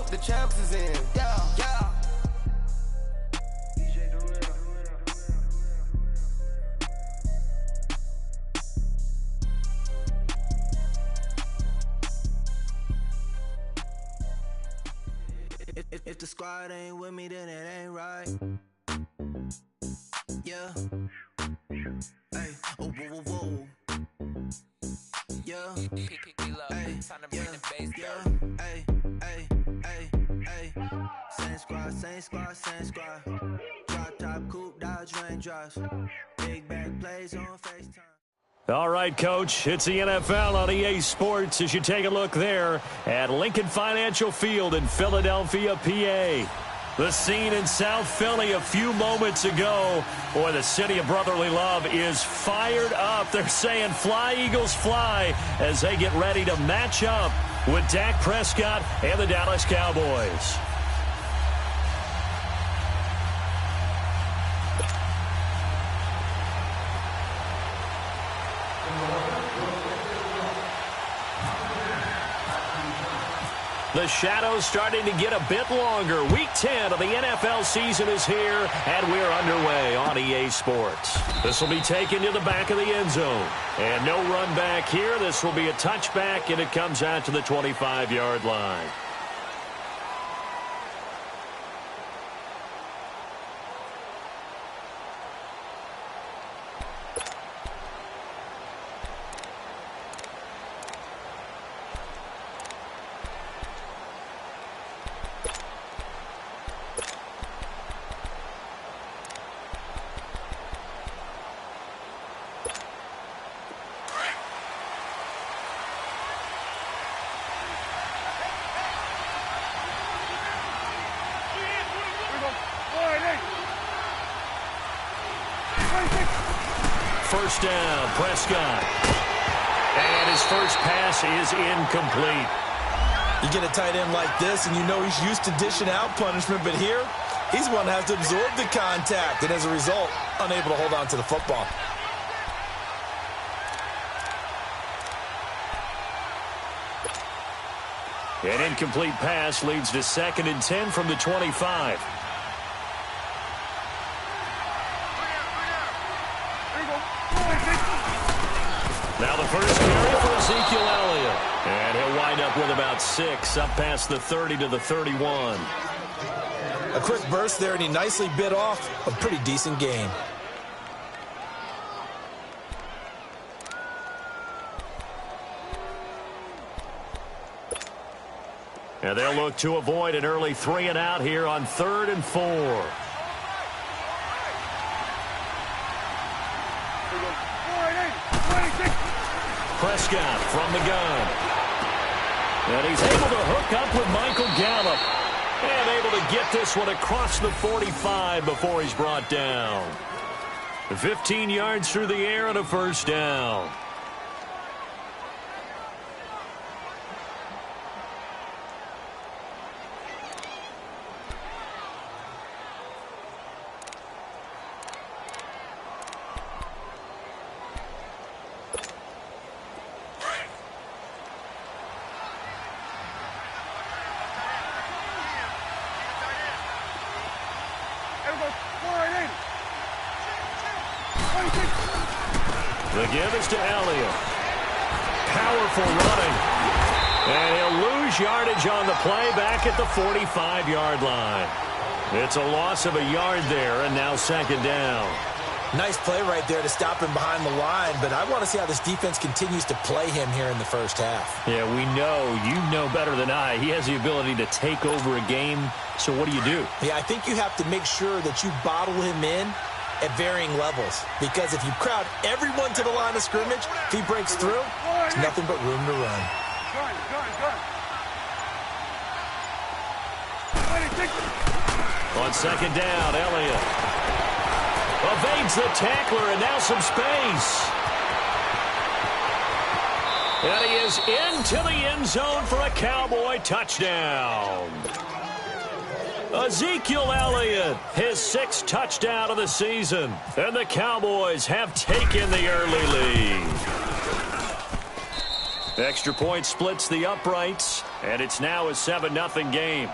the champs is in. Yeah, yeah. If the squad ain't with me, then it ain't right. Yeah. Hey, oh, whoa, whoa, whoa. Yeah. Hey, yeah. Hey, hey, hey, hey. Same squad, same squad, same squad. Drop top, coupe, Dodge raindrops. Big bag plays on FaceTime. All right, Coach, it's the NFL on EA Sports as you take a look there at Lincoln Financial Field in Philadelphia, PA. The scene in South Philly a few moments ago. Boy, the city of brotherly love is fired up. They're saying fly, Eagles, fly as they get ready to match up with Dak Prescott and the Dallas Cowboys. The shadows starting to get a bit longer. Week 10 of the NFL season is here, and we're underway on EA Sports. This will be taken to the back of the end zone. And no run back here. This will be a touchback, and it comes out to the 25-yard line. First down, Prescott. And his first pass is incomplete. You get a tight end like this, and you know he's used to dishing out punishment, but here, he's one that has to absorb the contact, and as a result, unable to hold on to the football. An incomplete pass leads to 2nd and 10 from the 25. Now the first carry for Ezekiel Elliott. And he'll wind up with about 6, up past the 30 to the 31. A quick burst there, and he nicely bit off a pretty decent gain. And they'll look to avoid an early 3 and out here on 3rd and 4. Prescott from the gun. And he's able to hook up with Michael Gallup. And able to get this one across the 45 before he's brought down. 15 yards through the air and a first down. The give is to Elliott. Powerful running. And he'll lose yardage on the play back at the 45-yard line. It's a loss of a yard there, and now 2nd down. Nice play right there to stop him behind the line, but I want to see how this defense continues to play him here in the first half. Yeah, we know. You know better than I. He has the ability to take over a game, so what do you do? Yeah, I think you have to make sure that you bottle him in at varying levels, because if you crowd everyone to the line of scrimmage, if he breaks through, there's nothing but room to run. On 2nd down, Elliott evades the tackler, and now some space. And he is into the end zone for a Cowboy touchdown. Ezekiel Elliott, his 6th touchdown of the season. And the Cowboys have taken the early lead. Extra point splits the uprights. And it's now a 7-0 game.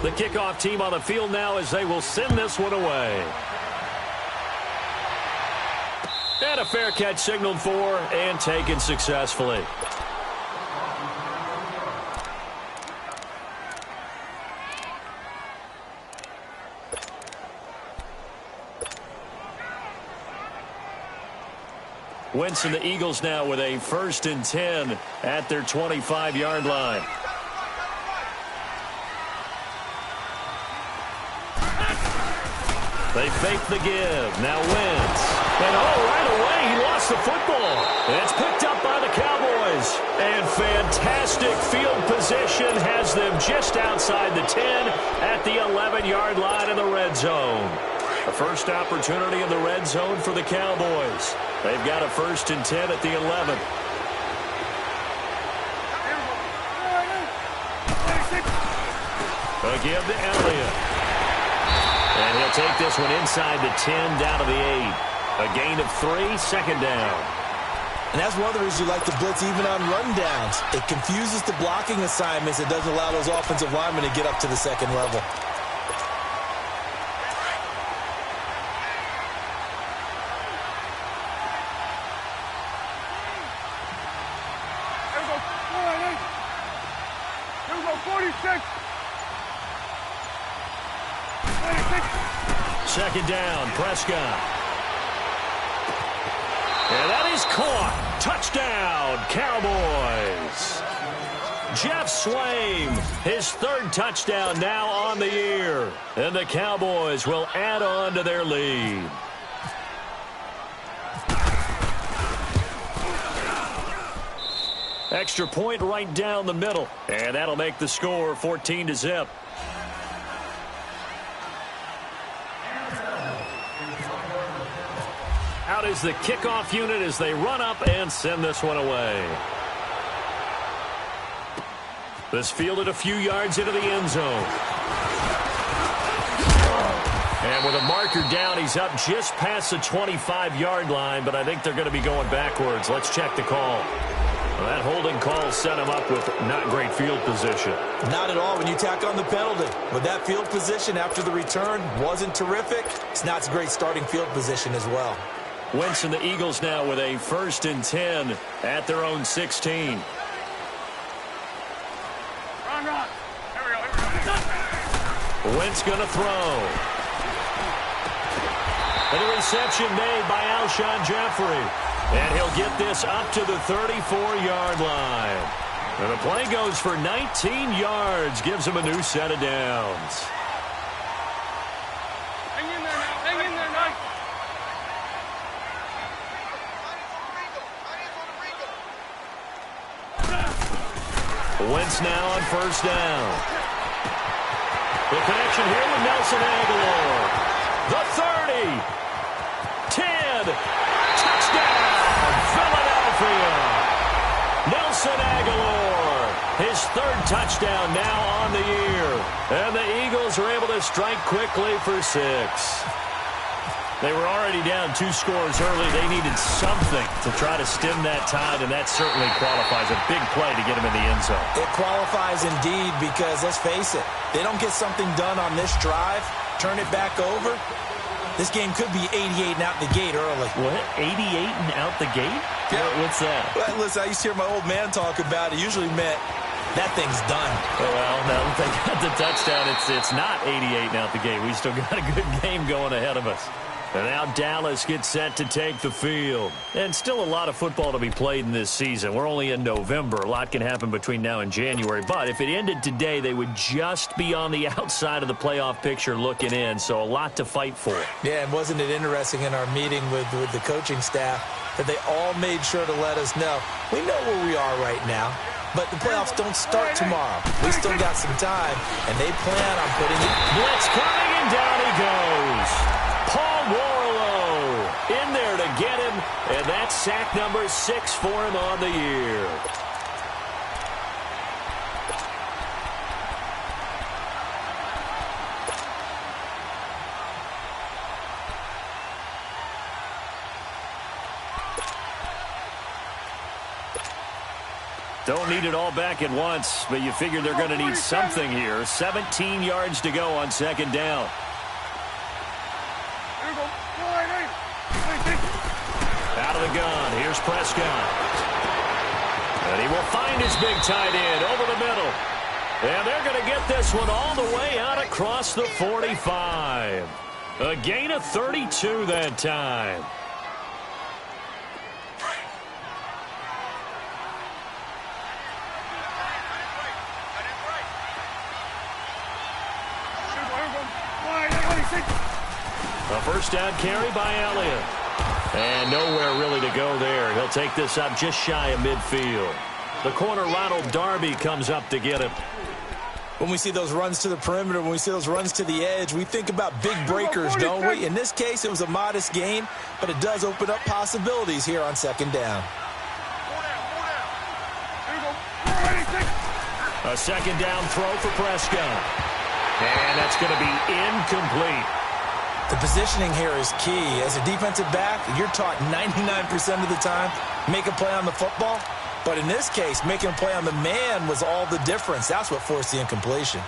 The kickoff team on the field now as they will send this one away. And a fair catch signaled for and taken successfully. Wentz and the Eagles now with a 1st and 10 at their 25-yard line. They fake the give. Now Wentz. And right away he lost the football. And it's picked up by the Cowboys. And fantastic field position has them just outside the 10 at the 11-yard line in the red zone. The first opportunity in the red zone for the Cowboys. They've got a 1st and 10 at the 11. A give to Elliott. And he'll take this one inside the 10 down to the 8. A gain of 3, 2nd down. And that's one of the reasons you like to blitz even on rundowns. It confuses the blocking assignments. It doesn't allow those offensive linemen to get up to the 2nd level. Here we go, 46. 2nd down, Prescott. And that is caught. Touchdown, Cowboys. Jeff Swaim, his 3rd touchdown now on the year. And the Cowboys will add on to their lead. Extra point right down the middle. And that'll make the score 14-0. Out is the kickoff unit as they run up and send this one away. This fielded a few yards into the end zone. And with a marker down, he's up just past the 25-yard line, but I think they're going to be going backwards. Let's check the call. Well, that holding call set him up with not great field position. Not at all when you tack on the penalty. With that field position after the return wasn't terrific. It's not a great starting field position as well. Wentz and the Eagles now with a 1st and 10 at their own 16. Run. Here we go. Wentz going to throw. And the reception made by Alshon Jeffrey. And he'll get this up to the 34-yard line. And the play goes for 19 yards. Gives him a new set of downs. Hang in there now. Hang in there now. Wentz now on 1st down. The connection here with Nelson Aguilar. The 30. 10. Touchdown, Philadelphia. Nelson Aguilar, his 3rd touchdown now on the year. And the Eagles are able to strike quickly for 6. They were already down 2 scores early. They needed something to try to stem that tide, and that certainly qualifies. A big play to get him in the end zone. It qualifies indeed because, let's face it, they don't get something done on this drive, turn it back over, this game could be 88 and out the gate early. What? 88 and out the gate? Yeah. What's that? Well, listen, I used to hear my old man talk about it. Usually meant that thing's done. Well, now that they got the touchdown, it's not 88 and out the gate. We still got a good game going ahead of us. And now Dallas gets set to take the field. And still a lot of football to be played in this season. We're only in November. A lot can happen between now and January. But if it ended today, they would just be on the outside of the playoff picture looking in. So a lot to fight for. Yeah, and wasn't it interesting in our meeting with the coaching staff that they all made sure to let us know, we know where we are right now, but the playoffs don't start tomorrow. We still got some time, and they plan on putting it. Blitz coming, and down he goes. Paul Warlow in there to get him, and that's sack number 6 for him on the year. Don't need it all back at once, but you figure they're going to need something here. 17 yards to go on second down. Out of the gun, here's Prescott. And he will find his big tight end over the middle. And they're going to get this one all the way out across the 45. A gain of 32 that time. A first down carry by Elliott. And nowhere really to go there. He'll take this up just shy of midfield. The corner, Ronald Darby, comes up to get him. When we see those runs to the perimeter, when we see those runs to the edge, we think about big breakers, don't we? In this case, it was a modest gain, but it does open up possibilities here on second down. A second down throw for Prescott. And that's going to be incomplete. The positioning here is key. As a defensive back, you're taught 99% of the time, make a play on the football. But in this case, making a play on the man was all the difference. That's what forced the incompletion.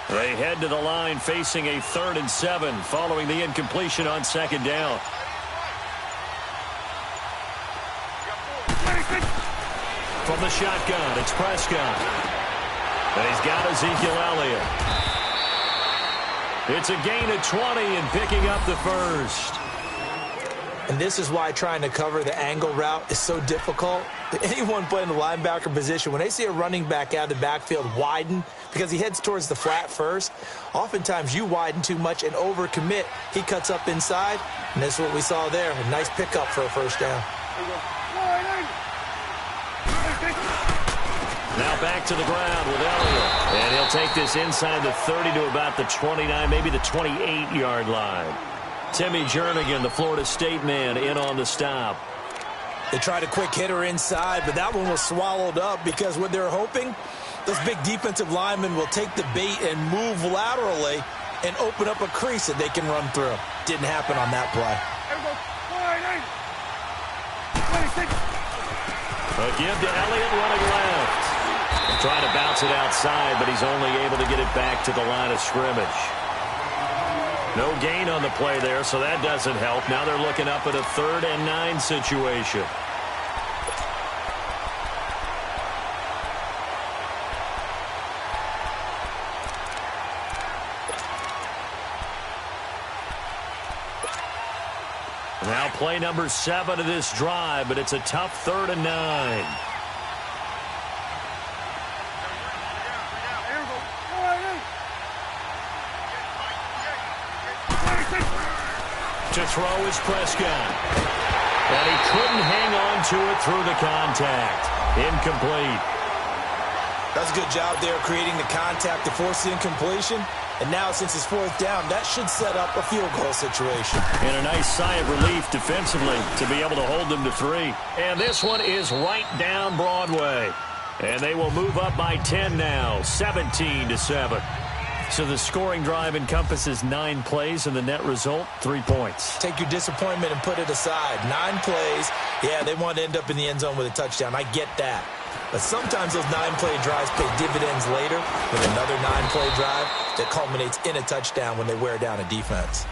They head to the line facing a 3rd and 7 following the incompletion on second down. From the shotgun, it's Prescott. And he's got Ezekiel Elliott. It's a gain of 20 and picking up the first. And this is why trying to cover the angle route is so difficult. Anyone playing the linebacker position, when they see a running back out of the backfield widen because he heads towards the flat first, oftentimes you widen too much and overcommit. He cuts up inside, and that's what we saw there. A nice pickup for a first down. Now back to the ground with Elliott. And he'll take this inside the 30 to about the 29, maybe the 28-yard line. Timmy Jernigan, the Florida State man, in on the stop. They tried a quick hitter inside, but that one was swallowed up because what they're hoping, those big defensive linemen will take the bait and move laterally and open up a crease that they can run through. Didn't happen on that play. A give to Elliott running left. Trying to bounce it outside, but he's only able to get it back to the line of scrimmage. No gain on the play there, so that doesn't help. Now they're looking up at a 3rd and 9 situation. Now play number 7 of this drive, but it's a tough 3rd and 9. To throw is Prescott. And he couldn't hang on to it through the contact. Incomplete. That's a good job there creating the contact to force the incompletion. And now, since it's 4th down, that should set up a field goal situation. And a nice sigh of relief defensively to be able to hold them to 3. And this one is right down Broadway. And they will move up by 10 now, 17-7. So the scoring drive encompasses 9 plays, and the net result, 3 points. Take your disappointment and put it aside. 9 plays. Yeah, they want to end up in the end zone with a touchdown. I get that. But sometimes those 9-play drives pay dividends later with another 9-play drive that culminates in a touchdown when they wear down a defense.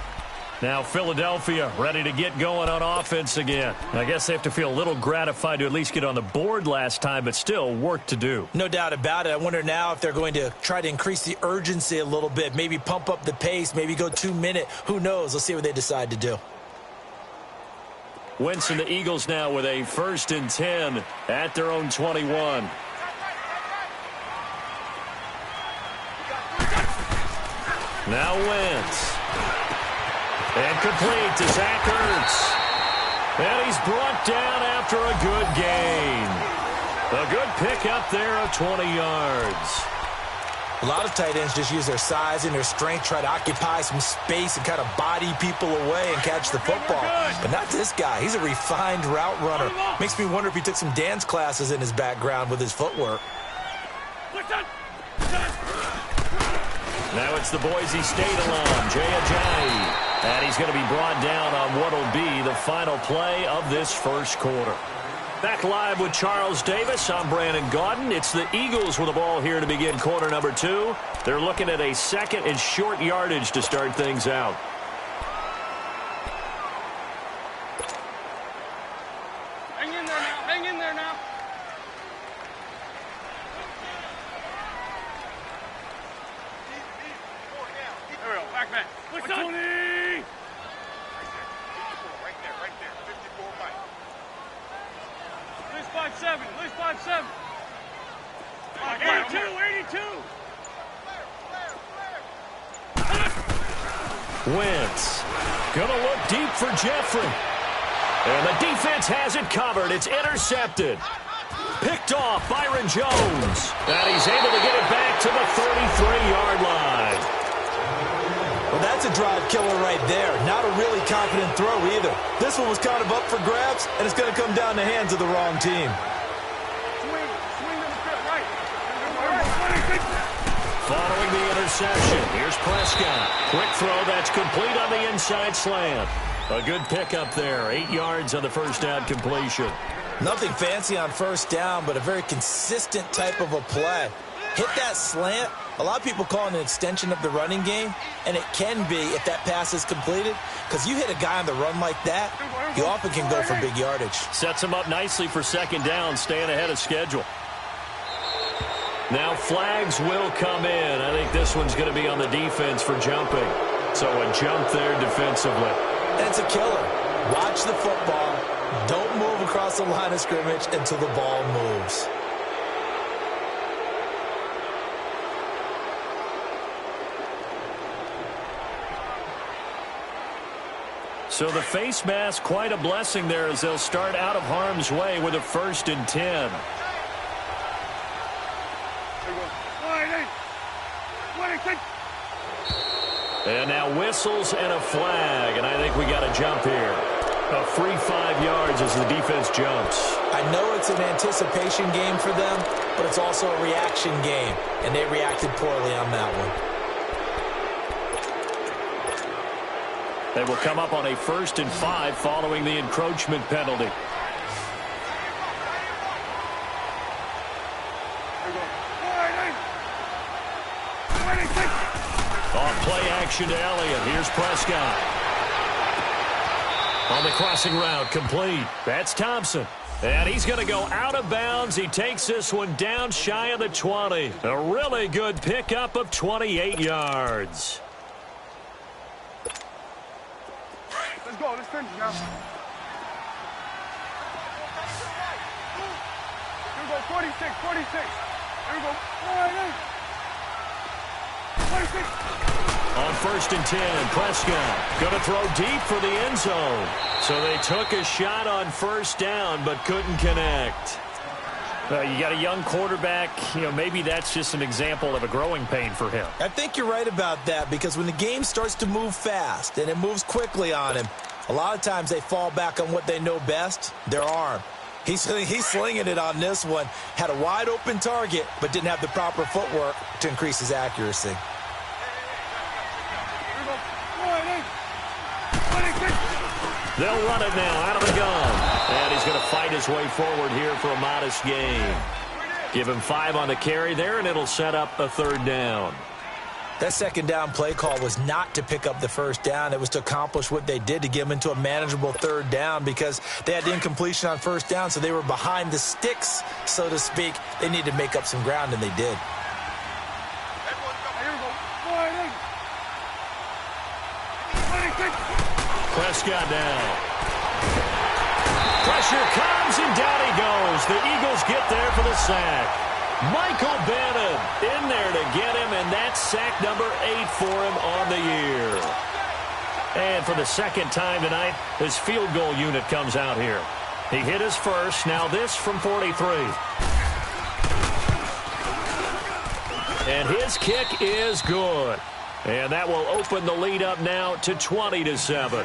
Now Philadelphia ready to get going on offense again. I guess they have to feel a little gratified to at least get on the board last time, but still work to do. No doubt about it. I wonder now if they're going to try to increase the urgency a little bit, maybe pump up the pace, maybe go 2-minute. Who knows? Let's see what they decide to do. Wentz and the Eagles now with a 1st and 10 at their own 21. Now Wentz. And complete to Zach Ertz. And he's brought down after a good gain. A good pickup there of 20 yards. A lot of tight ends just use their size and their strength, try to occupy some space and kind of body people away and catch the football. But not this guy. He's a refined route runner. Makes me wonder if he took some dance classes in his background with his footwork. Now it's the Boise State alum, Jay Ajayi. And he's going to be brought down on what will be the final play of this first quarter. Back live with Charles Davis. I'm Brandon Gaudin. It's the Eagles with the ball here to begin quarter number 2. They're looking at a second and short yardage to start things out. Hang in there now. Hang in there now. There we go. Back man. Look, 20. Right there. 54 Mike. At least 5'7". At least 5'7". 82. Wentz. Gonna look deep for Jeffrey. And the defense has it covered. It's intercepted. Picked off Byron Jones. And he's able to get it back to the 33-yard line. Well, that's a drive killer right there. Not a really confident throw either. This one was kind of up for grabs, and it's going to come down the hands of the wrong team. Swing to the fit right. Following the interception, here's Prescott. Quick throw that's complete on the inside slant. A good pickup there. 8 yards on the first down completion. Nothing fancy on first down, but a very consistent type of a play. Hit that slant. A lot of people call it an extension of the running game, and it can be if that pass is completed, because you hit a guy on the run like that, you often can go for big yardage. Sets him up nicely for second down, staying ahead of schedule. Now flags will come in. I think this one's going to be on the defense for jumping. So a jump there defensively. And it's a killer. Watch the football. Don't move across the line of scrimmage until the ball moves. So the face mask, quite a blessing there as they'll start out of harm's way with a 1st and 10. And now whistles and a flag, and I think we got a jump here. A free 5 yards as the defense jumps. I know it's an anticipation game for them, but it's also a reaction game, and they reacted poorly on that one. They will come up on a 1st and 5 following the encroachment penalty. On play action to Elliott. Here's Prescott. On the crossing route, complete. That's Thompson. And he's going to go out of bounds. He takes this one down shy of the 20. A really good pickup of 28 yards. Let's go. Let's finish now. Here we go. 46. Here we go. 46. On 1st and 10, Prescott going to throw deep for the end zone. So they took a shot on 1st down but couldn't connect. You got a young quarterback, maybe that's just an example of a growing pain for him. I think you're right about that, because when the game starts to move fast and it moves quickly on him, a lot of times they fall back on what they know best, their arm. He's slinging it on this one. Had a wide open target, but didn't have the proper footwork to increase his accuracy. They'll run it now out of the gun. And he's going to fight his way forward here for a modest gain. Give him 5 on the carry there, and it'll set up a 3rd down. That second down play call was not to pick up the 1st down. It was to accomplish what they did, to get them into a manageable 3rd down, because they had the incompletion on 1st down, so they were behind the sticks, so to speak. They needed to make up some ground, and they did. Prescott down. Pressure comes, and down he goes. The Eagles get there for the sack. Michael Bannon in there to get him, and that's sack number 8 for him on the year. And for the second time tonight, his field goal unit comes out here. He hit his first, now this from 43. And his kick is good. And that will open the lead up now to 20-7.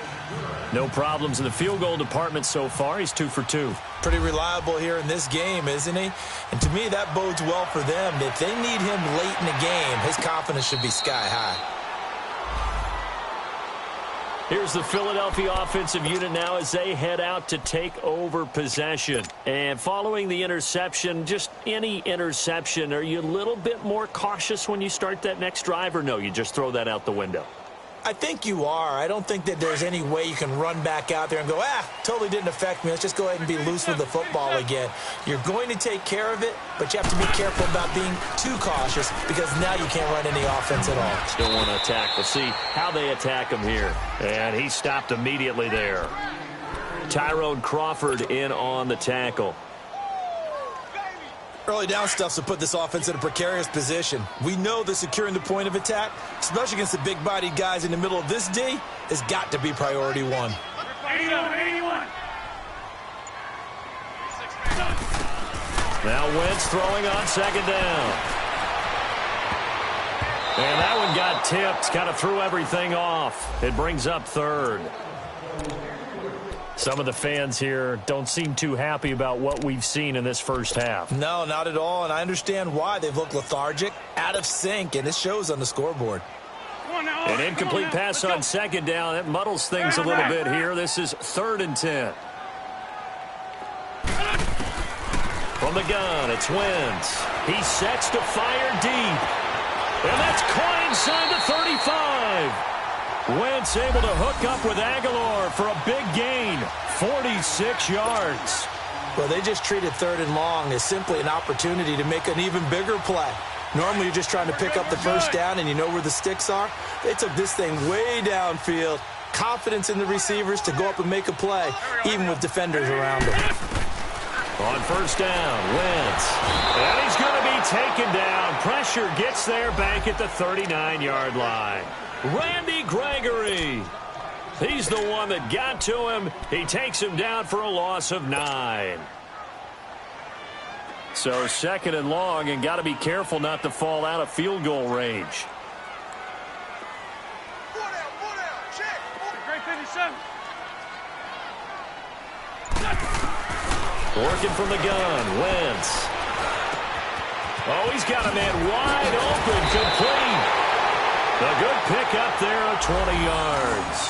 No problems in the field goal department so far. He's 2 for 2. Pretty reliable here in this game, isn't he? And to me, that bodes well for them. If they need him late in the game, his confidence should be sky high. Here's the Philadelphia offensive unit now as they head out to take over possession. And following the interception, just any interception, are you a little bit more cautious when you start that next drive, or no, you just throw that out the window? I think you are. I don't think that there's any way you can run back out there and go, totally didn't affect me. Let's just go ahead and be loose with the football again. You're going to take care of it, but you have to be careful about being too cautious because now you can't run any offense at all. Still want to attack. We'll see how they attack him here. And he stopped immediately there. Tyrone Crawford in on the tackle. Early down stuffs will put this offense in a precarious position. We know that securing the point of attack, especially against the big-bodied guys in the middle of this D, has got to be priority one. 81. Now Wentz throwing on second down. And that one got tipped, kind of threw everything off. It brings up third. Some of the fans here don't seem too happy about what we've seen in this first half. No, not at all, and I understand why. They've looked lethargic, out of sync, and it shows on the scoreboard. An incomplete pass on second down. It muddles things a little bit here. This is 3rd and 10. From the gun, it's Wentz. He sets to fire deep. And that's caught inside the 35. Wentz able to hook up with Aguilar for a big gain, 46 yards. Well, they just treated 3rd and long as simply an opportunity to make an even bigger play. Normally, you're just trying to pick up the first down and you know where the sticks are. They took this thing way downfield. Confidence in the receivers to go up and make a play, even with defenders around them. On first down, Wentz. And he's going to be taken down. Pressure gets there back at the 39-yard line. Randy Gregory. He's the one that got to him. He takes him down for a loss of 9. So 2nd and long, and got to be careful not to fall out of field goal range. Great 57. Working from the gun, Wentz. Oh, he's got a man wide open, complete. A good pick up there of 20 yards.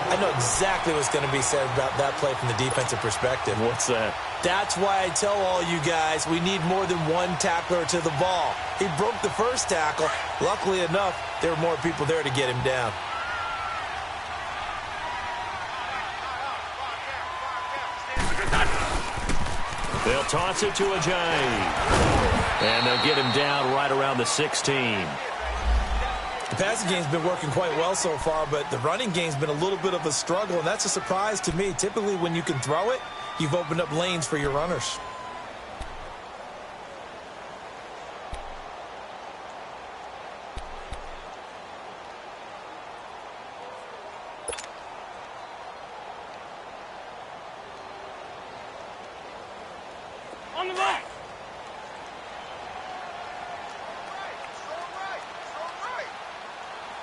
I know exactly what's going to be said about that play from the defensive perspective. What's that? That's why I tell all you guys we need more than one tackler to the ball. He broke the first tackle. Luckily enough, there were more people there to get him down. They'll toss it to Ajayi. And they'll get him down right around the 16. The passing game's been working quite well so far, but the running game's been a little bit of a struggle, and that's a surprise to me. Typically, when you can throw it, you've opened up lanes for your runners. On the left.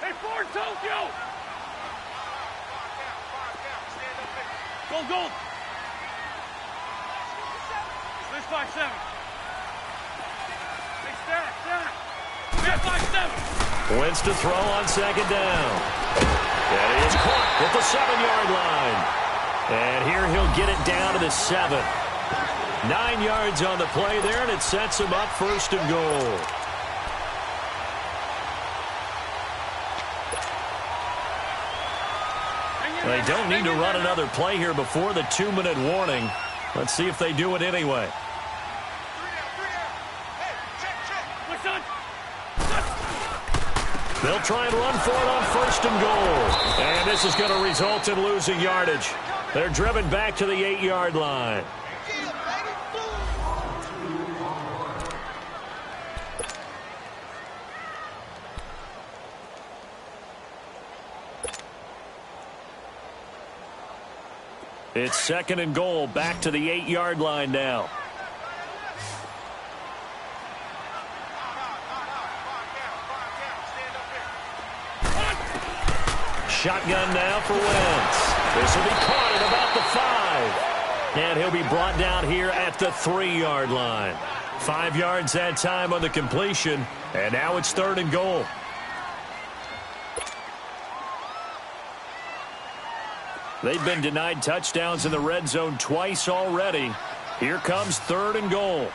Hey, Ford, Tokyo! Gold. This 5-7. Hey, Stack. Yeah, 5-7. Wentz to throw on second down. And he is caught at the 7-yard line. And here he'll get it down to the 7. 9 yards on the play there, and it sets him up 1st and goal. They don't need to run another play here before the 2-minute warning. Let's see if they do it anyway. They'll try and run for it on 1st and goal. And this is going to result in losing yardage. They're driven back to the 8-yard line. It's 2nd and goal, back to the 8-yard line now. shotgun now for Wentz. This will be caught at about the 5. And he'll be brought down here at the 3-yard line. 5 yards that time on the completion. And now it's 3rd and goal. They've been denied touchdowns in the red zone twice already. Here comes 3rd and goal.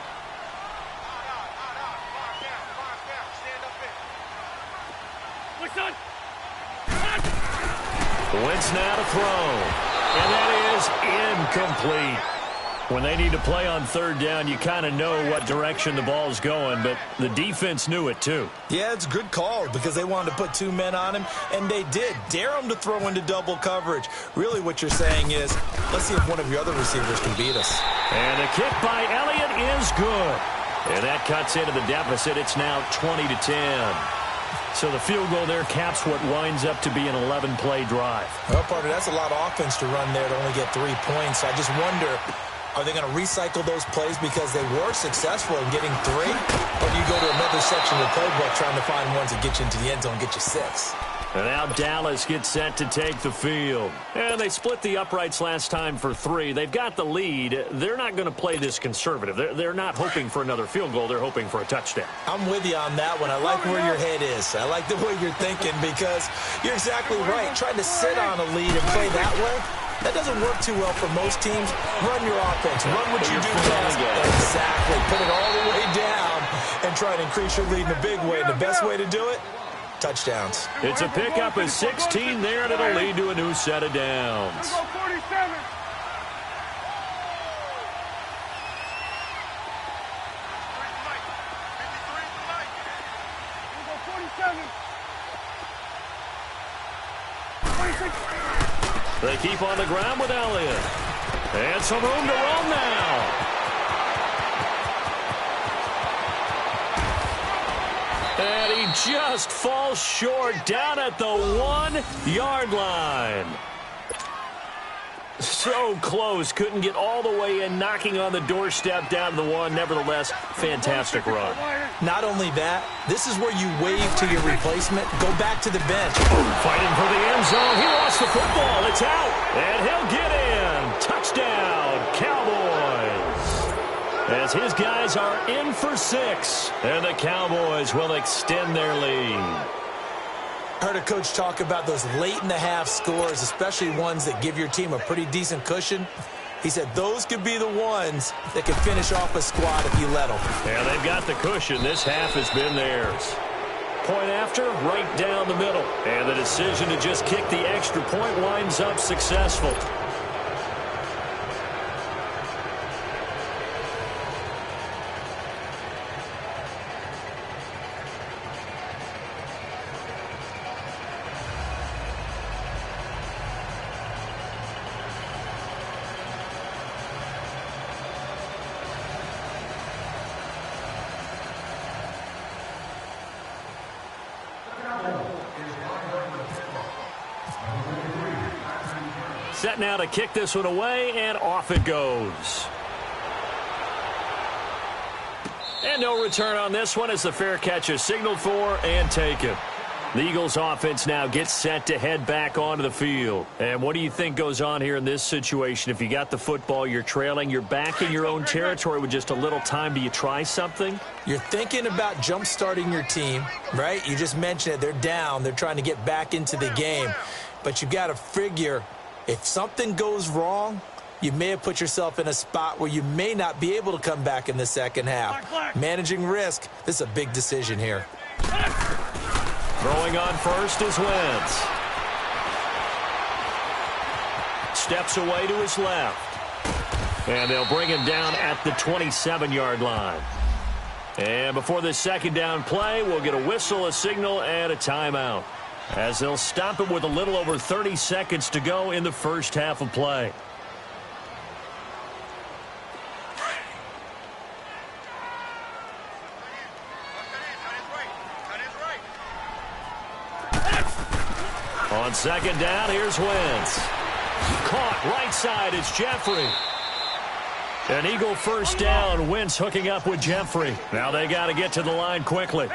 Wentz now to throw. And that is incomplete. When they need to play on 3rd down, you kind of know what direction the ball's going, but the defense knew it too. Yeah, it's a good call because they wanted to put 2 men on him, and they did. Dare him to throw into double coverage. Really what you're saying is, let's see if one of your other receivers can beat us. And the kick by Elliott is good. And that cuts into the deficit. It's now 20-10. So the field goal there caps what winds up to be an 11-play drive. Well, partner, that's a lot of offense to run there to only get 3 points. I just wonder, are they going to recycle those plays because they were successful in getting 3? Or do you go to another section of the playbook trying to find ones that get you into the end zone and get you 6? And now Dallas gets set to take the field. And they split the uprights last time for 3. They've got the lead. They're not going to play this conservative. They're not hoping for another field goal. They're hoping for a touchdown. I'm with you on that one. I like where your head is. I like the way you're thinking because you're exactly right. Trying to sit on a lead and play that way, that doesn't work too well for most teams. Run your offense. Run what you do best. Exactly. Put it all the way down and try to increase your lead in a big way. And the best way to do it, touchdowns. It's a pickup of 16 there, and it'll lead to a new set of downs. They keep on the ground with Elliott. And some room to run now. And he just falls short down at the 1-yard line. So close. Couldn't get all the way in, knocking on the doorstep down to the 1. Nevertheless, fantastic run. Not only that, this is where you wave to your replacement. Go back to the bench. Fighting for the end zone. He lost the football. It's out. And he'll get in. Touchdown, Cowboys. As his guys are in for 6. And the Cowboys will extend their lead. I heard a coach talk about those late-in-the-half scores, especially ones that give your team a pretty decent cushion. He said those could be the ones that can finish off a squad if you let them. Yeah, they've got the cushion. This half has been theirs. Point after, right down the middle. And the decision to just kick the extra point winds up successful. Set now to kick this one away, and off it goes. And no return on this one as the fair catch is signaled for and taken. The Eagles offense now gets set to head back onto the field. And what do you think goes on here in this situation? If you got the football, you're trailing, you're back in your own territory with just a little time. Do you try something? You're thinking about jump-starting your team, right? You just mentioned it. They're down. They're trying to get back into the game. But you got to figure, if something goes wrong, you may have put yourself in a spot where you may not be able to come back in the second half. Managing risk, this is a big decision here. Throwing on first is Wentz. Steps away to his left. And they'll bring him down at the 27-yard line. And before this second down play, we'll get a whistle, a signal, and a timeout, as they'll stop it with a little over 30 seconds to go in the first half of play. On second down, here's Wentz. Caught right side, it's Jeffrey. An Eagle first down. Wentz hooking up with Jeffrey. Now they got to get to the line quickly.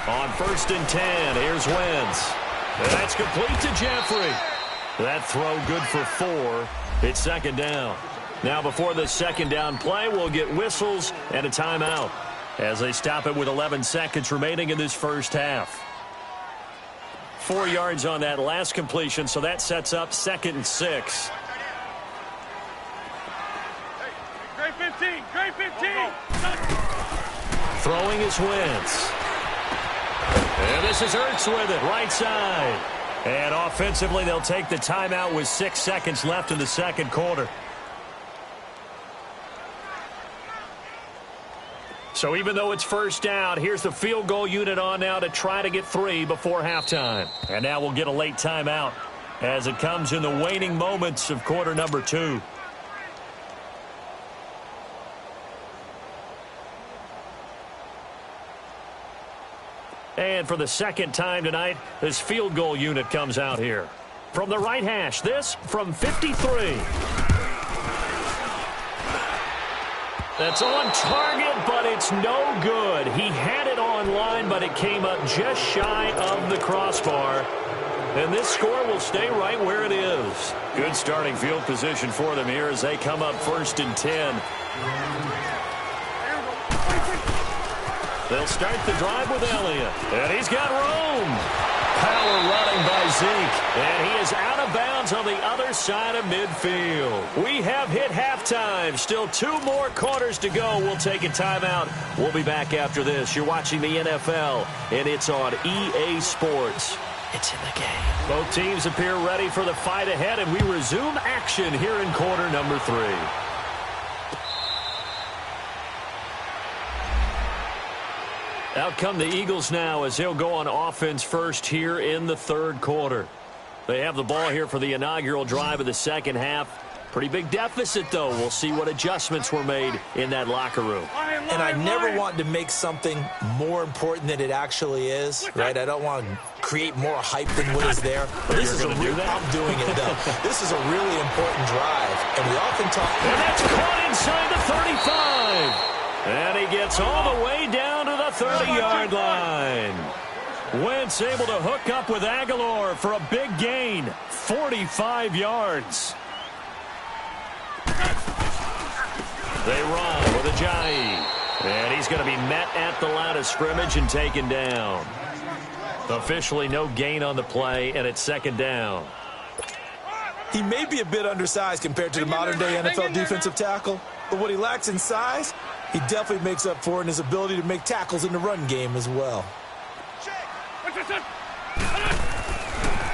On 1st and 10, here's Wentz. And that's complete to Jeffrey. That throw good for 4. It's 2nd down. Now before the 2nd down play, we'll get whistles and a timeout as they stop it with 11 seconds remaining in this first half. 4 yards on that last completion, so that sets up 2nd and 6. Great 15, great 15. Throwing is Wentz. And this is Ertz with it, right side. And offensively, they'll take the timeout with 6 seconds left in the second quarter. So even though it's 1st down, here's the field goal unit on now to try to get 3 before halftime. And now we'll get a late timeout as it comes in the waning moments of quarter number 2. And for the 2nd time tonight, this field goal unit comes out here. From the right hash, this from 53. That's on target, but it's no good. He had it on line, but it came up just shy of the crossbar. And this score will stay right where it is. Good starting field position for them here as they come up 1st and 10. They'll start the drive with Elliott. And he's got room. Power running by Zeke. And he is out of bounds on the other side of midfield. We have hit halftime. Still 2 more quarters to go. We'll take a timeout. We'll be back after this. You're watching the NFL, and it's on EA Sports. It's in the game. Both teams appear ready for the fight ahead, and we resume action here in quarter number 3. Out come the Eagles now as they'll go on offense first here in the 3rd quarter. They have the ball here for the inaugural drive of the second half. Pretty big deficit, though. We'll see what adjustments were made in that locker room. And I never want to make something more important than it actually is, right? I don't want to create more hype than what is there. But this is I'm doing it, though. This is a really important drive. And we often talk... And that's caught inside the 35. And he gets all the way down to the 30-yard line. Wentz able to hook up with Aguilar for a big gain. 45 yards. They run with Ajayi. And he's going to be met at the line of scrimmage and taken down. Officially no gain on the play, and it's 2nd down. He may be a bit undersized compared to the modern-day NFL defensive tackle, but what he lacks in size, he definitely makes up for in his ability to make tackles in the run game as well.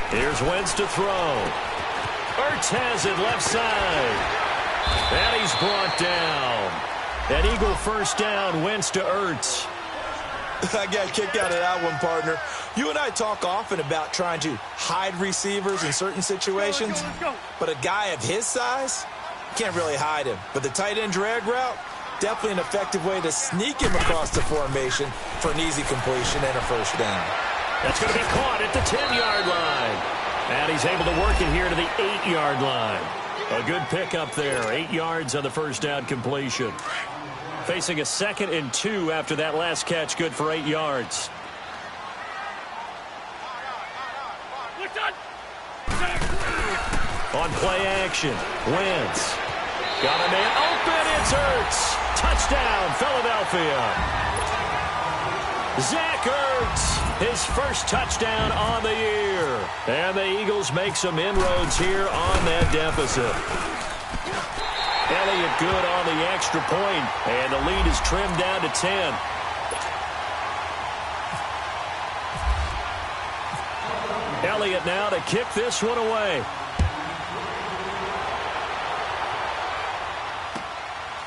Here's Wentz to throw. Ertz has it left side. And he's brought down. An Eagle 1st down, Wentz to Ertz. I got kicked out of that one, partner. You and I talk often about trying to hide receivers in certain situations, but a guy of his size, can't really hide him. But the tight end drag route, definitely an effective way to sneak him across the formation for an easy completion and a 1st down. That's going to be caught at the 10-yard line. And he's able to work it here to the 8-yard line. A good pickup there. 8 yards on the 1st down completion. Facing a 2nd and 2 after that last catch, good for 8 yards. On play action, Wentz. Got a man open, it's Ertz. Touchdown, Philadelphia. Zach Ertz, his 1st touchdown on the year. And the Eagles make some inroads here on that deficit. Elliott good on the extra point, and the lead is trimmed down to 10. Elliott now to kick this one away.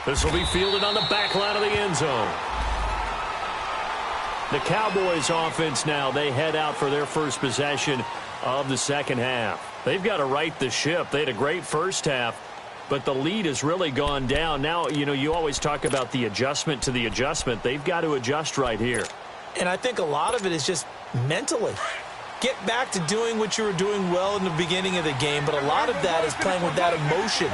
This will be fielded on the back line of the end zone. The Cowboys offense now, they head out for their first possession of the second half. They've got to right the ship. They had a great first half, but the lead has really gone down. Now, you know, you always talk about the adjustment to the adjustment. They've got to adjust right here. And I think a lot of it is just mentally. get back to doing what you were doing well in the beginning of the game, but a lot of that is playing with that emotion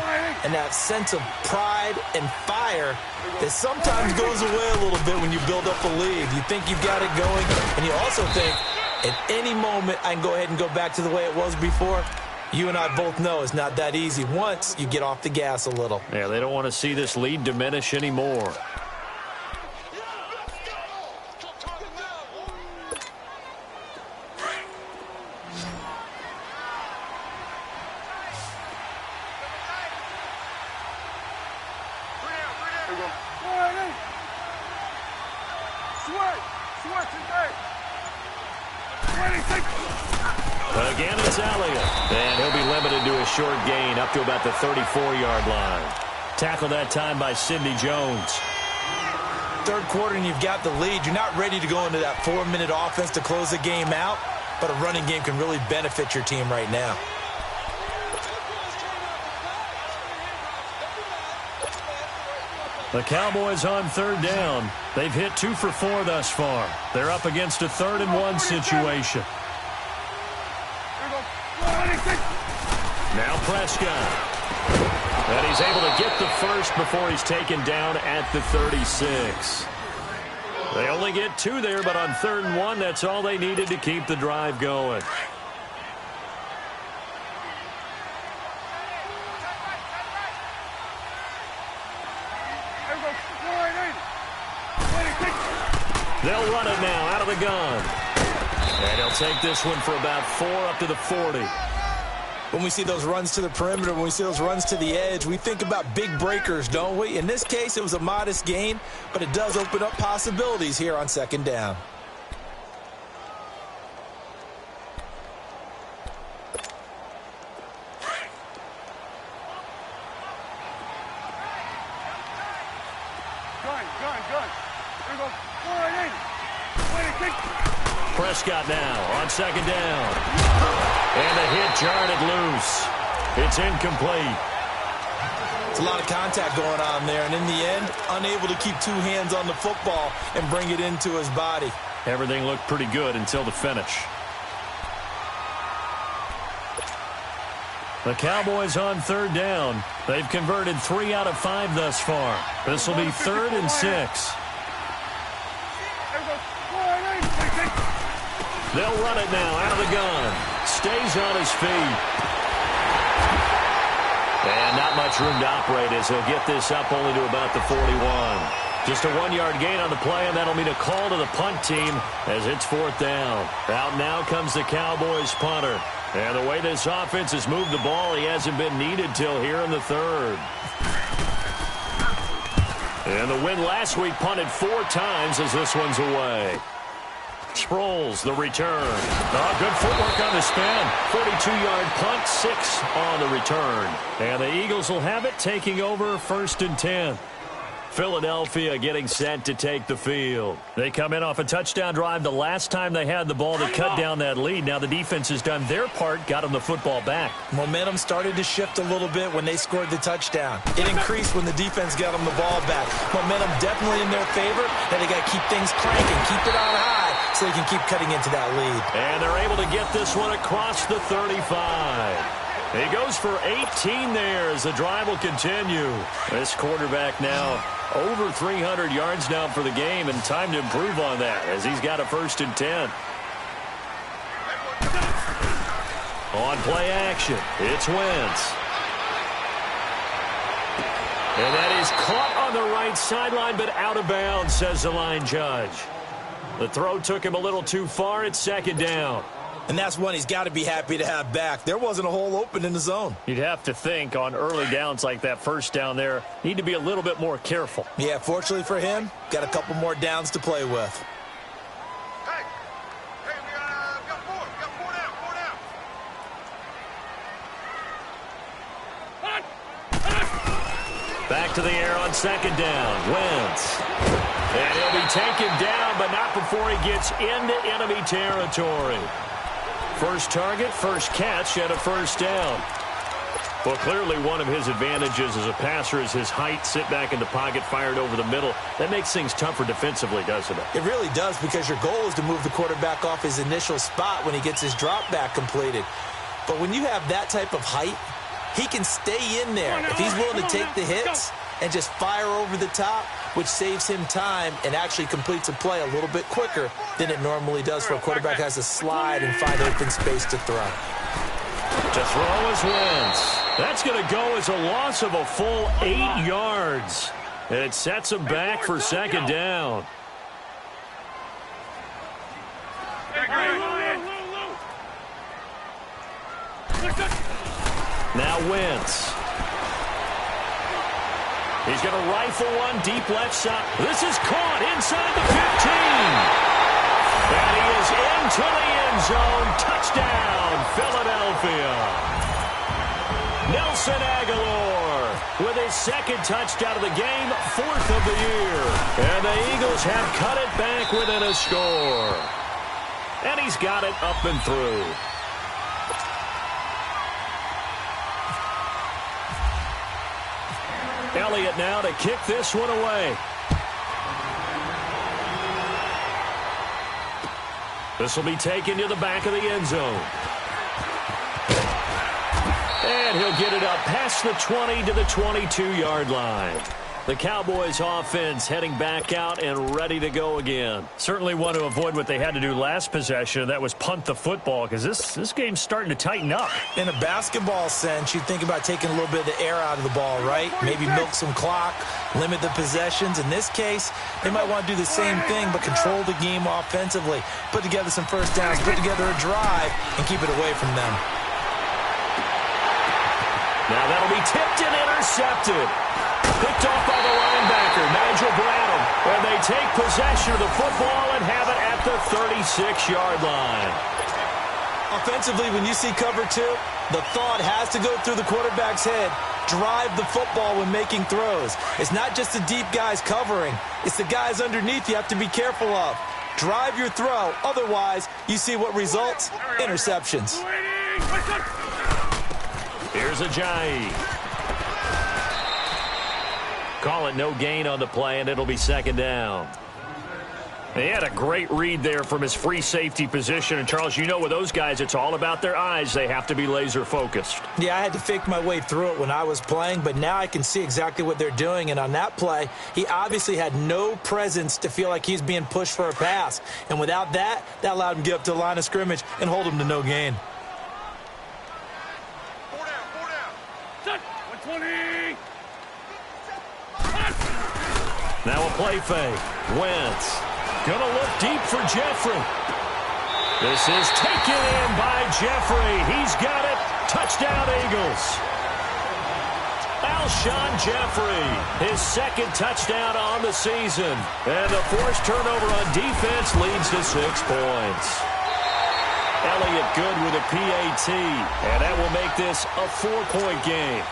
and that sense of pride and fire that sometimes goes away a little bit when you build up a lead. You think you've got it going, and you also think, at any moment, I can go ahead and go back to the way it was before. You and I both know it's not that easy once you get off the gas a little. Yeah, they don't want to see this lead diminish anymore. Again, it's Elliott. And he'll be limited to a short gain up to about the 34-yard line. Tackled that time by Sidney Jones. Third quarter and you've got the lead. You're not ready to go into that 4-minute offense to close the game out, but a running game can really benefit your team right now. The Cowboys on third down. They've hit 2 for 4 thus far. They're up against a 3rd and 1 situation. Now Prescott. And he's able to get the first before he's taken down at the 36. They only get 2 there, but on 3rd and 1, that's all they needed to keep the drive going. They'll run it now out of the gun. And he'll take this one for about 4 up to the 40. When we see those runs to the perimeter, when we see those runs to the edge, we think about big breakers, don't we? In this case, it was a modest gain, but it does open up possibilities here on 2nd down. Prescott now on 2nd down. And the hit jarred it loose. It's incomplete. It's a lot of contact going on there, and in the end, unable to keep 2 hands on the football and bring it into his body. Everything looked pretty good until the finish. The Cowboys on 3rd down. They've converted 3 out of 5 thus far. This will be 3rd and 6. They'll run it now out of the gun. Stays on his feet. And not much room to operate as he'll get this up only to about the 41. Just a 1-yard gain on the play, and that'll mean a call to the punt team as it's 4th down. Out now comes the Cowboys punter. And the way this offense has moved the ball, he hasn't been needed till here in the 3rd. And the win last week punted 4 times as this one's away. Sproles, the return. Oh, good footwork on the spin. 42-yard punt, 6 on the return. And the Eagles will have it, taking over 1st and 10. Philadelphia getting set to take the field. They come in off a touchdown drive the last time they had the ball to cut down that lead. Now the defense has done their part, got them the football back. Momentum started to shift a little bit when they scored the touchdown. It increased when the defense got them the ball back. Momentum definitely in their favor. Now they got to keep things cranking, keep it on high so they can keep cutting into that lead. And they're able to get this one across the 35. He goes for 18 there as the drive will continue. This quarterback now over 300 yards now for the game, and time to improve on that as he's got a 1st and 10. On play action, it's Wentz. And that is caught on the right sideline, but out of bounds, says the line judge. The throw took him a little too far. It's 2nd down. And that's one he's got to be happy to have back. There wasn't a hole open in the zone. You'd have to think on early downs like that 1st down there, need to be a little bit more careful. Yeah, fortunately for him, got a couple more downs to play with. Hey, we got 4. We got 4 down. Back to the air on 2nd down. Wentz. And he'll be taken down, but not before he gets into enemy territory. First target, first catch, and a 1st down. Well, clearly one of his advantages as a passer is his height. Sit back in the pocket, fired over the middle. That makes things tougher defensively, doesn't it? It really does, because your goal is to move the quarterback off his initial spot when he gets his drop back completed. But when you have that type of height, he can stay in there if he's willing to take the hits and just fire over the top, which saves him time and actually completes a play a little bit quicker than it normally does for a quarterback who has to slide and find open space to throw. To throw is Wentz. That's going to go as a loss of a full 8 yards. And it sets him back for second down. Now Wentz. He's going to rifle one deep left side. This is caught inside the 15. And he is into the end zone. Touchdown, Philadelphia. Nelson Aguilar with his second touchdown of the game, 4th of the year. And the Eagles have cut it back within a score. And he's got it up and through. Elliott now to kick this one away. This will be taken to the back of the end zone. And he'll get it up past the 20 to the 22-yard line. The Cowboys offense heading back out and ready to go again. Certainly want to avoid what they had to do last possession. That was punt the football, because this game's starting to tighten up. In a basketball sense, you think about taking a little bit of the air out of the ball, right? Maybe milk some clock, limit the possessions. In this case, they might want to do the same thing, but control the game offensively. Put together some first downs, put together a drive, and keep it away from them. Now that'll be tipped and intercepted. Picked off by the linebacker, Nigel Bradham. And they take possession of the football and have it at the 36-yard line. Offensively, when you see cover 2, the thought has to go through the quarterback's head. Drive the football when making throws. It's not just the deep guys covering. It's the guys underneath you have to be careful of. Drive your throw. Otherwise, you see what results? Interceptions. Here's Ajayi. Call it no gain on the play, and it'll be second down. He had a great read there from his free safety position. And, Charles, you know with those guys, it's all about their eyes. They have to be laser-focused. Yeah, I had to fake my way through it when I was playing, but now I can see exactly what they're doing. And on that play, he obviously had no presence to feel like he's being pushed for a pass. And without that, that allowed him to get up to the line of scrimmage and hold him to no gain. 120. Now a play fake. Wentz going to look deep for Jeffrey. This is taken in by Jeffrey. He's got it. Touchdown, Eagles. Alshon Jeffrey, his second touchdown on the season. And the forced turnover on defense leads to 6 points. Elliott good with a PAT. And that will make this a 4-point game.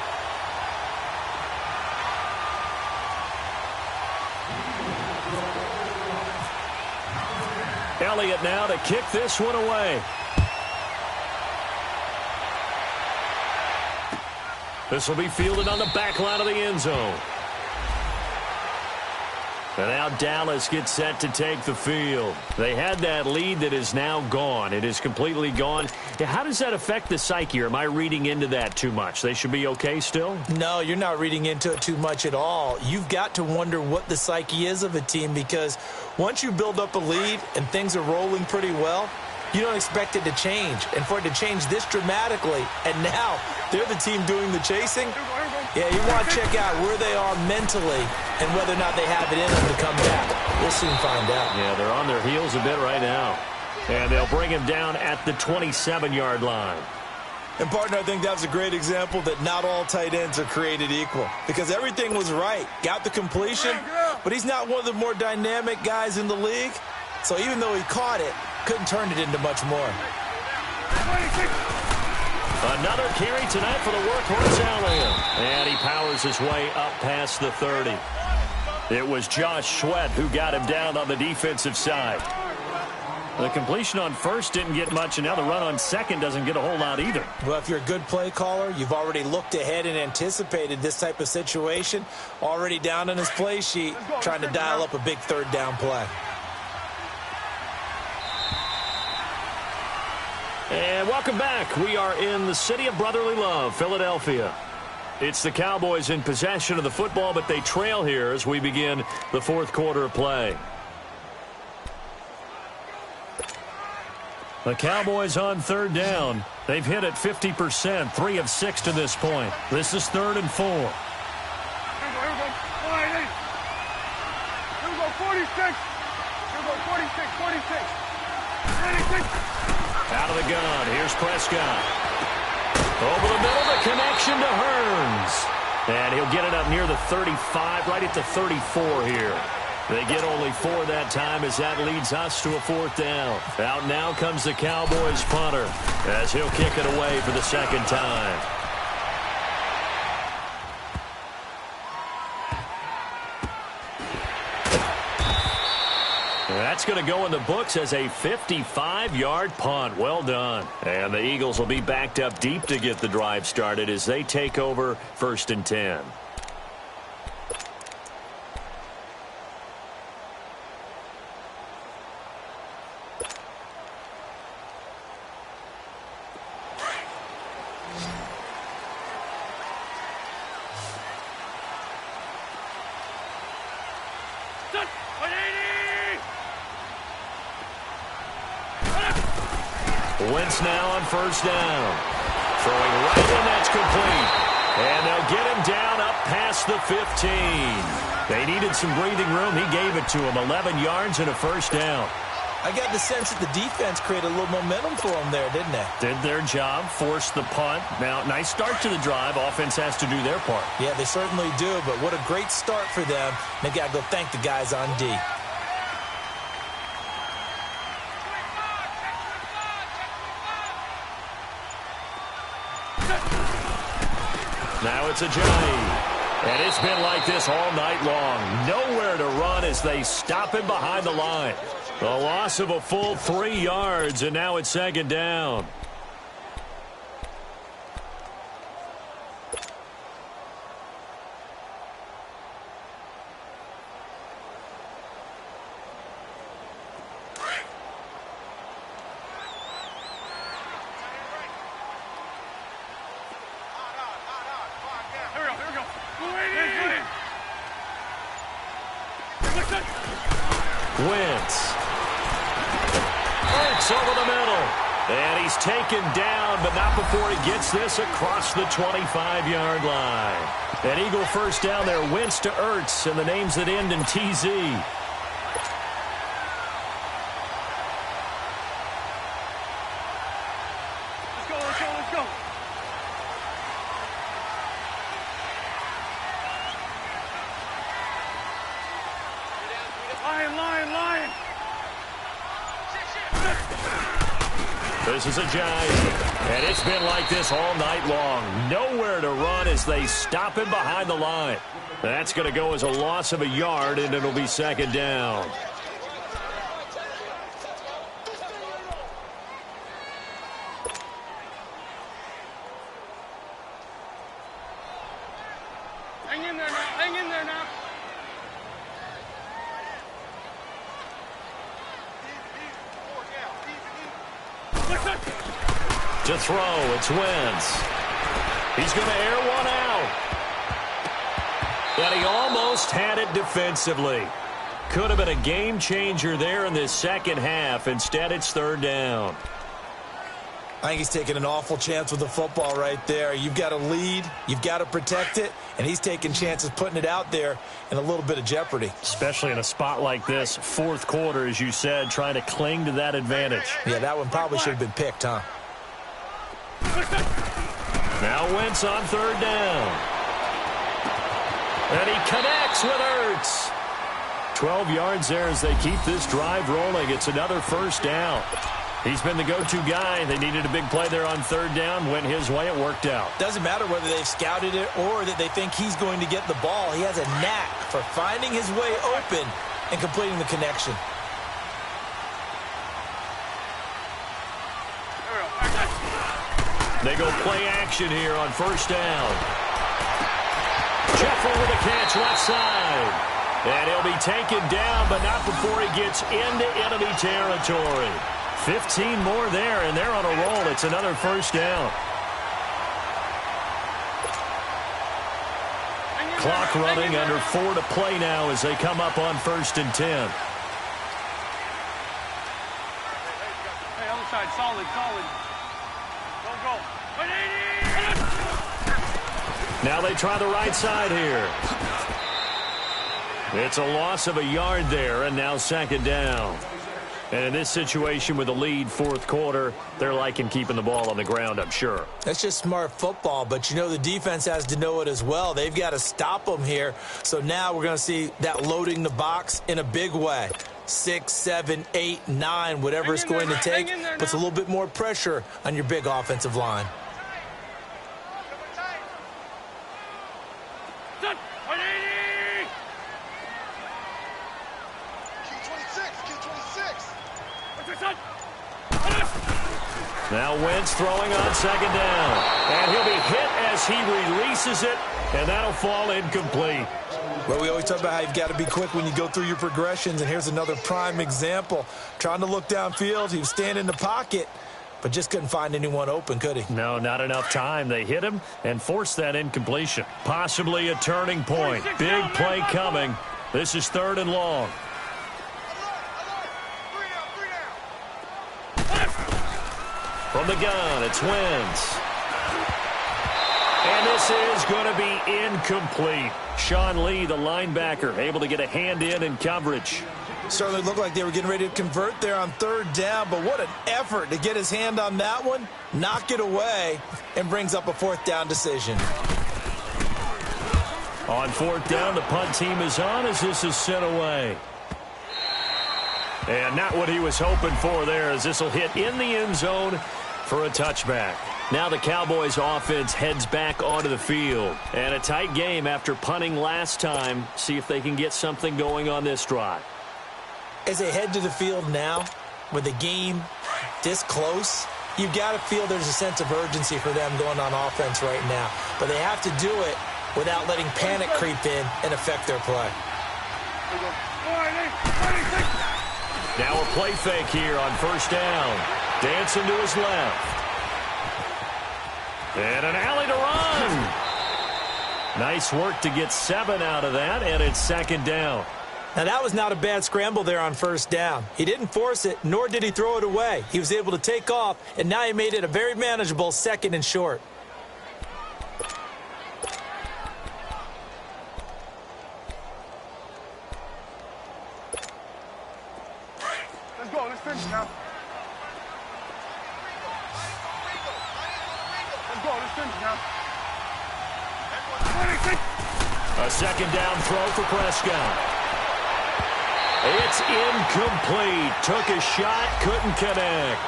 Elliott now to kick this one away. This will be fielded on the back line of the end zone. And now Dallas gets set to take the field. They had that lead that is now gone. It is completely gone. How does that affect the psyche? Or am I reading into that too much? They should be okay still? No, you're not reading into it too much at all. You've got to wonder what the psyche is of a team, because once you build up a lead and things are rolling pretty well, you don't expect it to change. And for it to change this dramatically, and now they're the team doing the chasing, yeah, you want to check out where they are mentally and whether or not they have it in them to come back. We'll soon find out. Yeah, they're on their heels a bit right now. And they'll bring him down at the 27-yard line. And, partner, I think that's a great example that not all tight ends are created equal, because everything was right. Got the completion, but he's not one of the more dynamic guys in the league. So even though he caught it, couldn't turn it into much more. Another carry tonight for the workhorse Elliott. And he powers his way up past the 30. It was Josh Sweat who got him down on the defensive side. The completion on first didn't get much, and now the run on second doesn't get a whole lot either. Well, if you're a good play caller, you've already looked ahead and anticipated this type of situation. Already down on his play sheet, trying to dial up a big third down play. And welcome back. We are in the city of brotherly love, Philadelphia. It's the Cowboys in possession of the football, but they trail here as we begin the fourth quarter of play. The Cowboys on third down. They've hit it 50%, 3 of 6 to this point. This is 3rd and 4. Here we go. Here we go, 46. Here we go, 46, 46. 46. Out of the gun, here's Prescott. Over the middle, the connection to Hearns. And he'll get it up near the 35, right at the 34 here. They get only 4 that time as that leads us to a 4th down. Out now comes the Cowboys punter as he'll kick it away for the second time. That's going to go in the books as a 55-yard punt. Well done. And the Eagles will be backed up deep to get the drive started as they take over 1st and 10. Wentz now on 1st down. Throwing right, and that's complete. And they'll get him down up past the 15. They needed some breathing room. He gave it to him. 11 yards and a 1st down. I got the sense that the defense created a little momentum for them there, didn't they? Did their job, forced the punt. Now, nice start to the drive. Offense has to do their part. Yeah, they certainly do, but what a great start for them. They got to go thank the guys on D. Now it's Ajayi. And it's been like this all night long. Nowhere to run as they stop him behind the line. A loss of a full 3 yards, and now it's 2nd down. Wentz. Hurts over the middle. And he's taken down, but not before he gets this across the 25-yard line. An Eagle 1st down there. Wentz to Ertz, and the names that end in TZ. Let's go, let's go, let's go. Lion. This is Ajayi. And it's been like this all night long. Nowhere to run as they stop him behind the line. That's going to go as a loss of a yard, and it'll be 2nd down. Hang in there now. Hang in there now. To throw, it's Wentz. He's going to air one out. And he almost had it defensively. Could have been a game changer there in this second half. Instead, it's 3rd down. I think he's taking an awful chance with the football right there. You've got to lead, you've got to protect it, and he's taking chances putting it out there in a little bit of jeopardy. Especially in a spot like this, 4th quarter, as you said, trying to cling to that advantage. Yeah, that one probably should have been picked, huh? Now Wentz on 3rd down. And he connects with Ertz. 12 yards there as they keep this drive rolling. It's another 1st down. He's been the go-to guy. They needed a big play there on 3rd down. Went his way. It worked out. Doesn't matter whether they've scouted it or that they think he's going to get the ball. He has a knack for finding his way open and completing the connection. They go play action here on first down. Jeffrey with a catch left side. And he'll be taken down, but not before he gets into enemy territory. 15 more there, and they're on a roll. It's another first down. Clock running, under 4 to play now as they come up on 1st and 10. Hey, other side, solid. Go. Now they try the right side here. It's a loss of a yard there, and now 2nd down. And in this situation with a lead 4th quarter, they're liking keeping the ball on the ground, I'm sure. That's just smart football, but you know the defense has to know it as well. They've got to stop them here. So now we're going to see that loading the box in a big way. 6, 7, 8, 9, whatever it's going to take, puts a little bit more pressure on your big offensive line. Now Wentz throwing on 2nd down. And he'll be hit as he releases it, and that'll fall incomplete. Well, we always talk about how you've got to be quick when you go through your progressions, and here's another prime example. Trying to look downfield, he was standing in the pocket, but just couldn't find anyone open, could he? No, not enough time. They hit him and forced that incompletion. Possibly a turning point. Big play coming. This is 3rd and long. From the gun, it's Wentz. And this is going to be incomplete. Sean Lee, the linebacker, able to get a hand in coverage. Certainly looked like they were getting ready to convert there on 3rd down, but what an effort to get his hand on that one, knock it away, and brings up a 4th down decision. On 4th down, the punt team is on as this is sent away. And not what he was hoping for there, as this will hit in the end zone for a touchback. Now the Cowboys offense heads back onto the field. And a tight game after punting last time. See if they can get something going on this drive. As they head to the field now, with the game this close, you've got to feel there's a sense of urgency for them going on offense right now. But they have to do it without letting panic creep in and affect their play. Now a play fake here on 1st down. Dancing to his left. And an alley to run. Nice work to get 7 out of that, and it's 2nd down. Now, that was not a bad scramble there on 1st down. He didn't force it, nor did he throw it away. He was able to take off, and now he made it a very manageable 2nd and short. Let's go. Let's finish now. Let's finish now. A 2nd down throw for Prescott. It's incomplete. Took a shot, couldn't connect.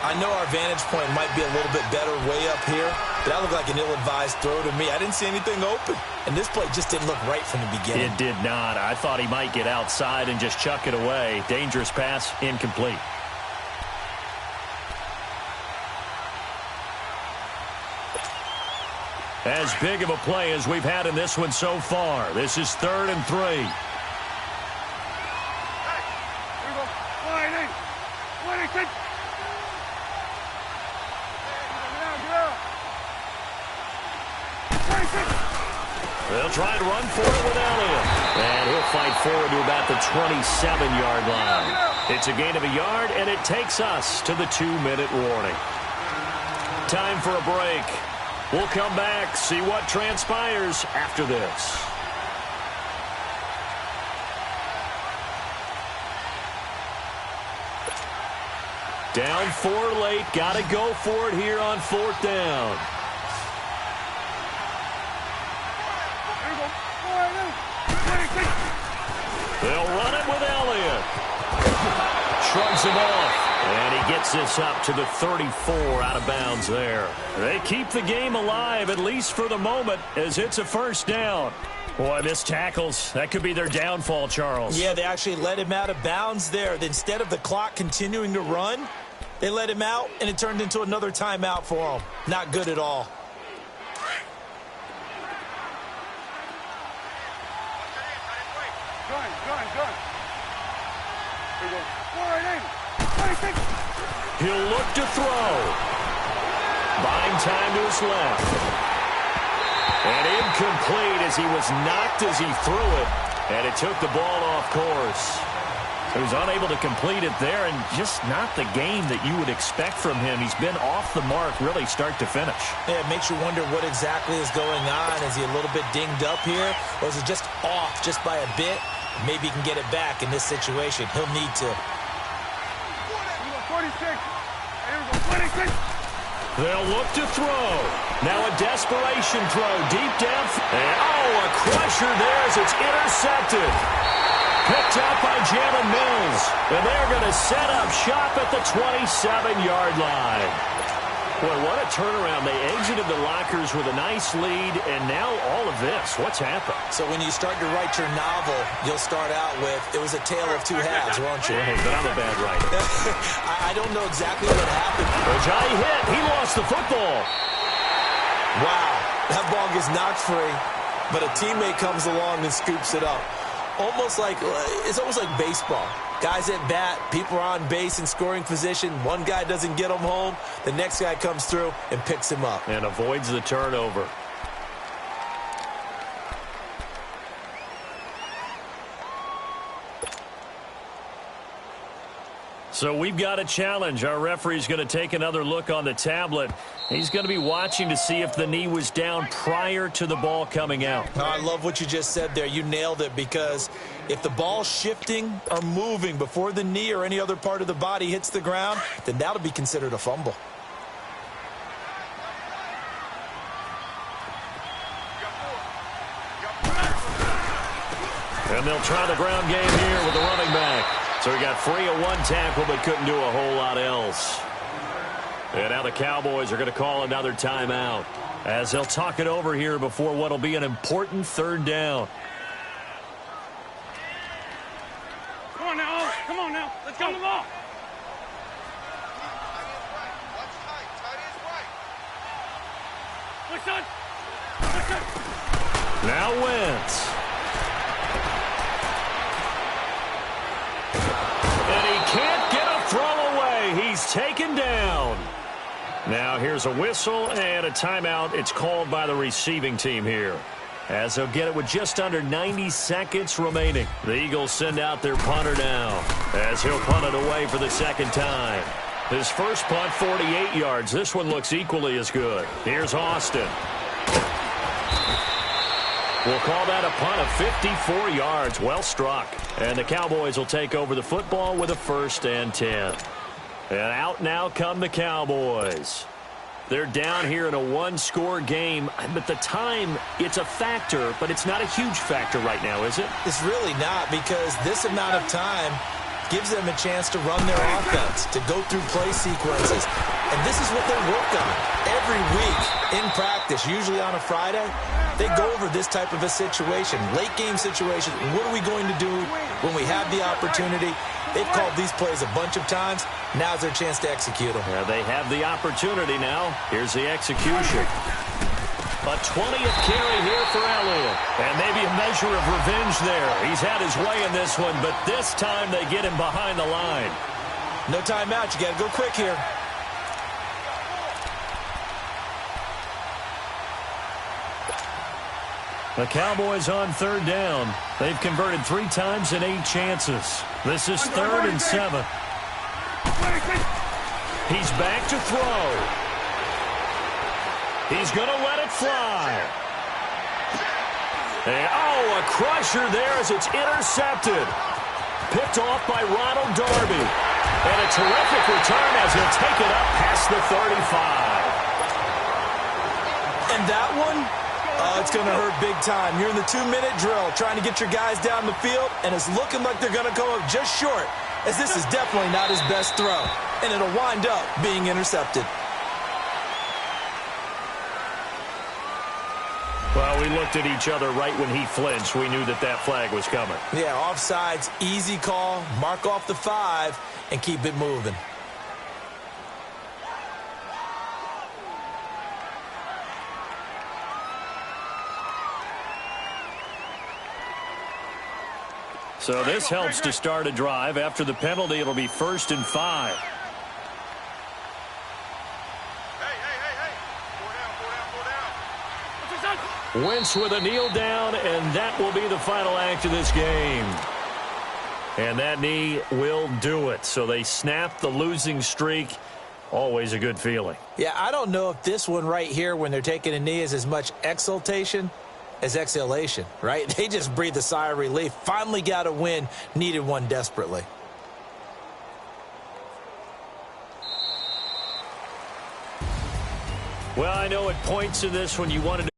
I know our vantage point might be a little bit better way up here, but that looked like an ill-advised throw to me. I didn't see anything open, and this play just didn't look right from the beginning. It did not. I thought he might get outside and just chuck it away. Dangerous pass, incomplete. As big of a play as we've had in this one so far. This is 3rd and 3. They'll try and run for it with Elliott. And he'll fight forward to about the 27-yard line. It's a gain of a yard, and it takes us to the 2-minute warning. Time for a break. We'll come back, see what transpires after this. Down 4 late. Got to go for it here on 4th down. They'll run it with Elliott. Shrugs him off. And he gets this up to the 34 out of bounds there. They keep the game alive, at least for the moment, as it's a 1st down. Boy, missed tackles. That could be their downfall, Charles. Yeah, they actually let him out of bounds there. Instead of the clock continuing to run, They let him out, and it turned into another timeout for him. Not good at all. Gun. Here we go. He'll look to throw. Buying time to his left. And incomplete as he was knocked as he threw it. And it took the ball off course. He was unable to complete it there, and just not the game that you would expect from him. He's been off the mark really start to finish. Yeah, it makes you wonder what exactly is going on. Is he a little bit dinged up here, or is it just off just by a bit? Maybe he can get it back in this situation. He'll need to. 46. Here we go. 26. They'll look to throw. Now a desperation throw deep down. And, a crusher there as it's intercepted. Picked up by Jalen Mills. And they're going to set up shop at the 27-yard line. Boy, what a turnaround. They exited the lockers with a nice lead, and now all of this. What's happened? So when you start to write your novel, you'll start out with, it was a tale of two halves, won't you? Right, but I'm a bad writer. I don't know exactly what happened. Ojai hit. He lost the football. Wow, that ball gets knocked free, but a teammate comes along and scoops it up. It's almost like baseball. Guys at bat, people are on base in scoring position. One guy doesn't get him home. The next guy comes through and picks him up. And avoids the turnover. So we've got a challenge. Our referee's going to take another look on the tablet. He's going to be watching to see if the knee was down prior to the ball coming out. Oh, I love what you just said there. You nailed it, because if the ball's shifting or moving before the knee or any other part of the body hits the ground, then that'll be considered a fumble. And they'll try the ground game here with the running back. So he got free of one tackle but couldn't do a whole lot else. And now the Cowboys are going to call another timeout as they'll talk it over here before what will be an important third down. Come on now. Let's go. The ball. Now Wentz. And he can't get a throw away. He's taken down. Now here's a whistle and a timeout. It's called by the receiving team here, as they'll get it with just under 90 seconds remaining. The Eagles send out their punter now, as he'll punt it away for the second time. His first punt, 48 yards. This one looks equally as good. Here's Austin. We'll call that a punt of 54 yards. Well struck. And the Cowboys will take over the football with a 1st and 10. And out now come the Cowboys. They're down here in a one-score game, but the time, it's a factor, but it's not a huge factor right now, is it? It's really not, because this amount of time gives them a chance to run their offense, to go through play sequences. And this is what they work on every week in practice, usually on a Friday. They go over this type of a situation, late-game situation. What are we going to do when we have the opportunity? They've called these plays a bunch of times. Now's their chance to execute them. Yeah, they have the opportunity now. Here's the execution. A 20th carry here for Elliott. And maybe a measure of revenge there. He's had his way in this one, but this time they get him behind the line. No timeout. You got to go quick here. The Cowboys on 3rd down. They've converted 3 times in 8 chances. This is 3rd and 7. He's back to throw. He's going to let it fly. And, a crusher there as it's intercepted. Picked off by Ronald Darby. And a terrific return as he'll take it up past the 35. And that one? It's going to hurt big time. You're in the 2-minute drill trying to get your guys down the field, and it's looking like they're going to go up just short, as this is definitely not his best throw, and it'll wind up being intercepted. Well, we looked at each other right when he flinched. We knew that flag was coming. Yeah, offsides, easy call, mark off the 5, and keep it moving. So this helps to start a drive. After the penalty, it'll be 1st and 5. Wentz with a kneel down, and that will be the final act of this game. And that knee will do it. So they snap the losing streak. Always a good feeling. Yeah, I don't know if this one right here when they're taking a knee is as much exultation as exhalation, right? They just breathe a sigh of relief. Finally got a win, needed one desperately. Well, I know at points in this when you wanted to